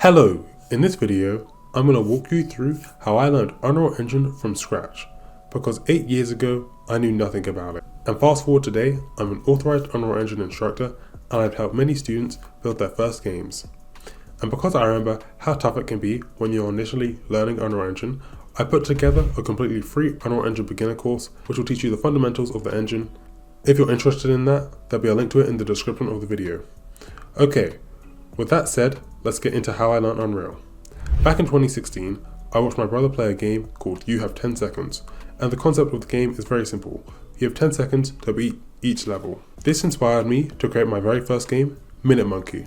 Hello! In this video, I'm going to walk you through how I learned Unreal Engine from scratch, because 8 years ago, I knew nothing about it. And fast forward today, I'm an authorized Unreal Engine instructor, and I've helped many students build their first games. And because I remember how tough it can be when you're initially learning Unreal Engine, I put together a completely free Unreal Engine beginner course, which will teach you the fundamentals of the engine. If you're interested in that, there'll be a link to it in the description of the video. Okay, with that said, let's get into how I learned Unreal. Back in 2016, I watched my brother play a game called You Have 10 Seconds, and the concept of the game is very simple. You have 10 seconds to beat each level. This inspired me to create my very first game, Minute Monkey.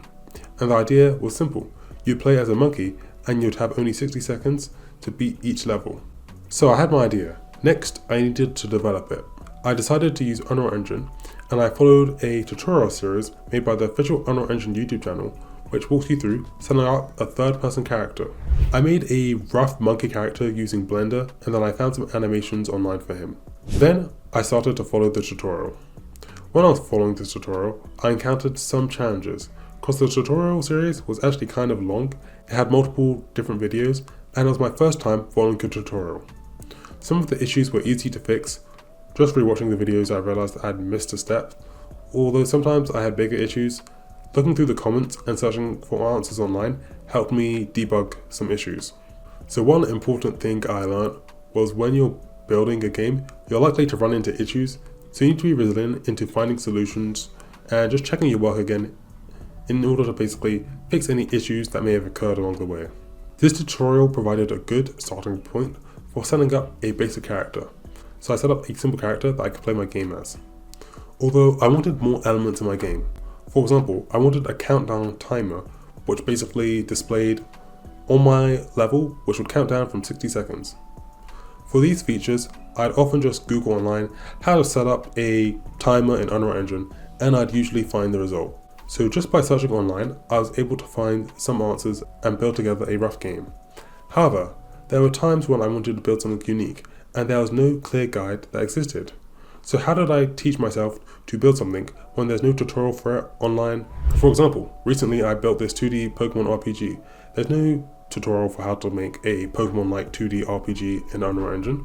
And the idea was simple. You'd play as a monkey and you'd have only 60 seconds to beat each level. So I had my idea. Next, I needed to develop it. I decided to use Unreal Engine, and I followed a tutorial series made by the official Unreal Engine YouTube channel, which walks you through setting up a third-person character. I made a rough monkey character using Blender, and then I found some animations online for him. Then I started to follow the tutorial. When I was following this tutorial, I encountered some challenges, because the tutorial series was actually kind of long. It had multiple different videos, and it was my first time following a tutorial. Some of the issues were easy to fix. Just rewatching the videos, I realized I'd missed a step, although sometimes I had bigger issues. Looking through the comments and searching for answers online helped me debug some issues. So one important thing I learned was when you're building a game, you're likely to run into issues, so you need to be resilient into finding solutions and just checking your work again in order to basically fix any issues that may have occurred along the way. This tutorial provided a good starting point for setting up a basic character. So I set up a simple character that I could play my game as. Although I wanted more elements in my game. For example, I wanted a countdown timer, which basically displayed on my level, which would count down from 60 seconds. For these features, I'd often just Google online how to set up a timer in Unreal Engine, and I'd usually find the result. So just by searching online, I was able to find some answers and build together a rough game. However, there were times when I wanted to build something unique, and there was no clear guide that existed. So how did I teach myself to build something when there's no tutorial for it online? For example, recently I built this 2D Pokemon RPG. There's no tutorial for how to make a Pokemon-like 2D RPG in Unreal Engine.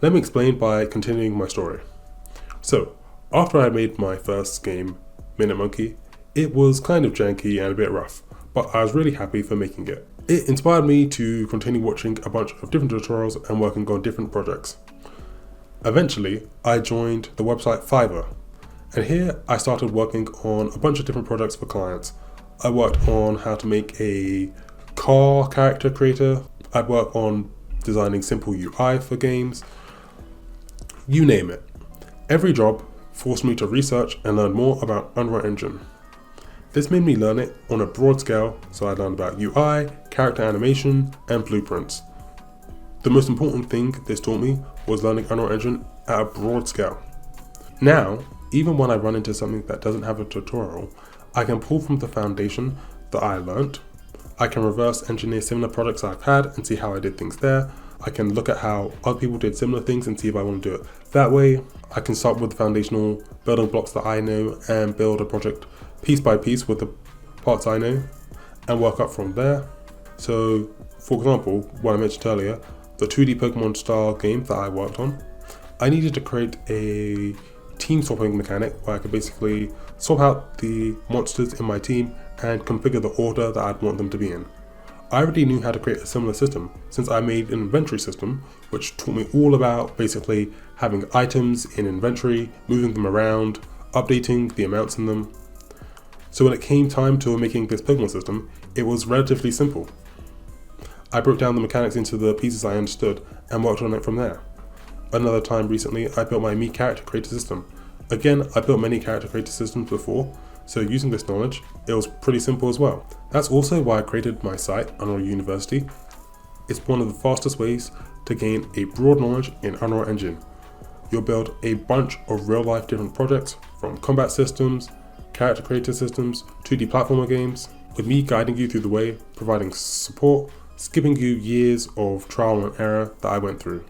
Let me explain by continuing my story. So, after I made my first game, Minute Monkey, it was kind of janky and a bit rough, but I was really happy for making it. It inspired me to continue watching a bunch of different tutorials and working on different projects. Eventually, I joined the website Fiverr, and here I started working on a bunch of different projects for clients. I worked on how to make a car character creator. I'd work on designing simple UI for games. You name it. Every job forced me to research and learn more about Unreal Engine. This made me learn it on a broad scale, so I learned about UI, character animation, and blueprints. The most important thing this taught me was learning Unreal Engine at a broad scale. Now, even when I run into something that doesn't have a tutorial, I can pull from the foundation that I learned. I can reverse engineer similar projects I've had and see how I did things there. I can look at how other people did similar things and see if I want to do it that way. I can start with the foundational building blocks that I know and build a project piece by piece with the parts I know and work up from there. So, for example, what I mentioned earlier, the 2D Pokemon style game that I worked on, I needed to create a team swapping mechanic where I could basically swap out the monsters in my team and configure the order that I'd want them to be in. I already knew how to create a similar system since I made an inventory system, which taught me all about basically having items in inventory, moving them around, updating the amounts in them. So when it came time to making this Pokemon system, it was relatively simple. I broke down the mechanics into the pieces I understood and worked on it from there. Another time recently, I built my Mii character creator system. Again, I built many character creator systems before, so using this knowledge, it was pretty simple as well. That's also why I created my site, Unreal University. It's one of the fastest ways to gain a broad knowledge in Unreal Engine. You'll build a bunch of real-life different projects, from combat systems, character creator systems, 2D platformer games, with me guiding you through the way, providing support, skipping you years of trial and error that I went through.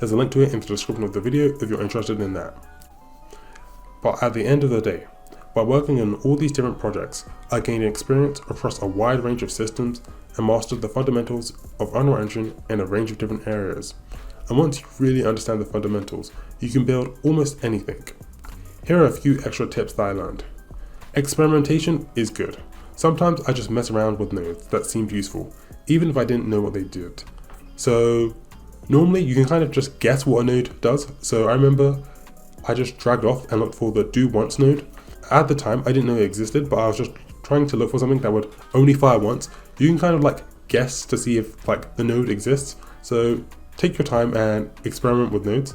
There's a link to it in the description of the video if you're interested in that. But at the end of the day, By working on all these different projects, I gained experience across a wide range of systems and mastered the fundamentals of Unreal Engine in a range of different areas. And once you really understand the fundamentals, you can build almost anything. Here are a few extra tips that I learned. Experimentation is good. Sometimes I just mess around with nodes that seemed useful, even if I didn't know what they did. So normally you can kind of just guess what a node does. So I remember I just dragged off and looked for the do once node. At the time I didn't know it existed, but I was just trying to look for something that would only fire once. You can kind of like guess to see if like the node exists. So take your time and experiment with nodes.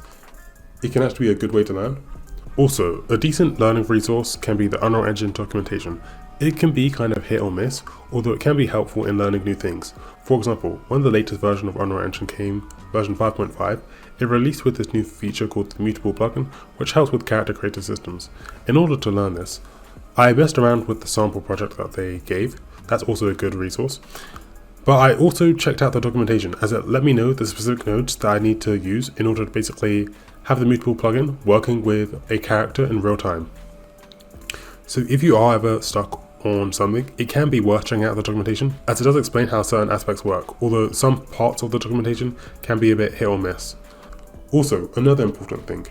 It can actually be a good way to learn. Also, a decent learning resource can be the Unreal Engine documentation. It can be kind of hit or miss, although it can be helpful in learning new things. For example, when the latest version of Unreal Engine came, version 5.5, it released with this new feature called the Mutable plugin, which helps with character creator systems. In order to learn this, I messed around with the sample project that they gave. That's also a good resource. But I also checked out the documentation, as it let me know the specific nodes that I need to use in order to basically have the Mutable plugin working with a character in real time. So if you are ever stuck on something, it can be worth checking out the documentation, as it does explain how certain aspects work, although some parts of the documentation can be a bit hit or miss. Also, another important thing,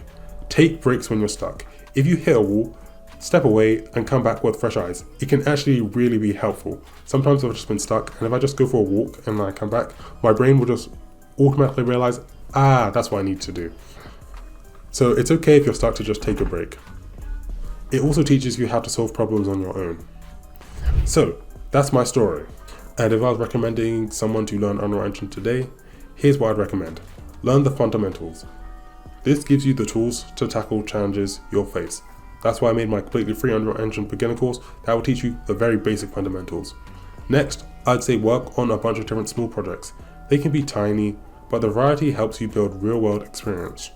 take breaks when you're stuck. If you hit a wall, step away and come back with fresh eyes. It can actually really be helpful. Sometimes I've just been stuck, and if I just go for a walk and then I come back, my brain will just automatically realize, that's what I need to do. So it's okay if you're stuck to just take a break. It also teaches you how to solve problems on your own. So that's my story. And if I was recommending someone to learn Unreal Engine today, here's what I'd recommend. Learn the fundamentals. This gives you the tools to tackle challenges you'll face. That's why I made my completely free Unreal Engine beginner course that will teach you the very basic fundamentals. Next, I'd say work on a bunch of different small projects. They can be tiny, but the variety helps you build real-world experience.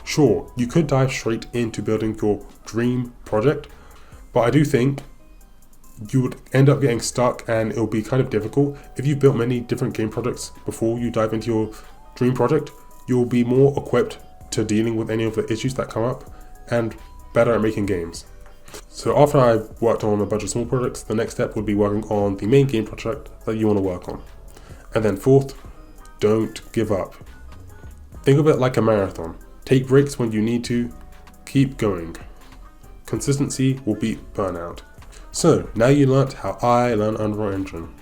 Sure, you could dive straight into building your dream project, but I do think you would end up getting stuck and it'll be kind of difficult. If you've built many different game projects before you dive into your dream project, you'll be more equipped to dealing with any of the issues that come up and better at making games. So after I've worked on a bunch of small projects, the next step would be working on the main game project that you want to work on. And then fourth, don't give up. Think of it like a marathon. Take breaks when you need to, keep going. Consistency will beat burnout. So now you learnt how I learn Unreal Engine.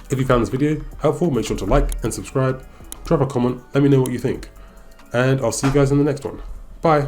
If you found this video helpful, make sure to like and subscribe, drop a comment, let me know what you think. And I'll see you guys in the next one. Bye.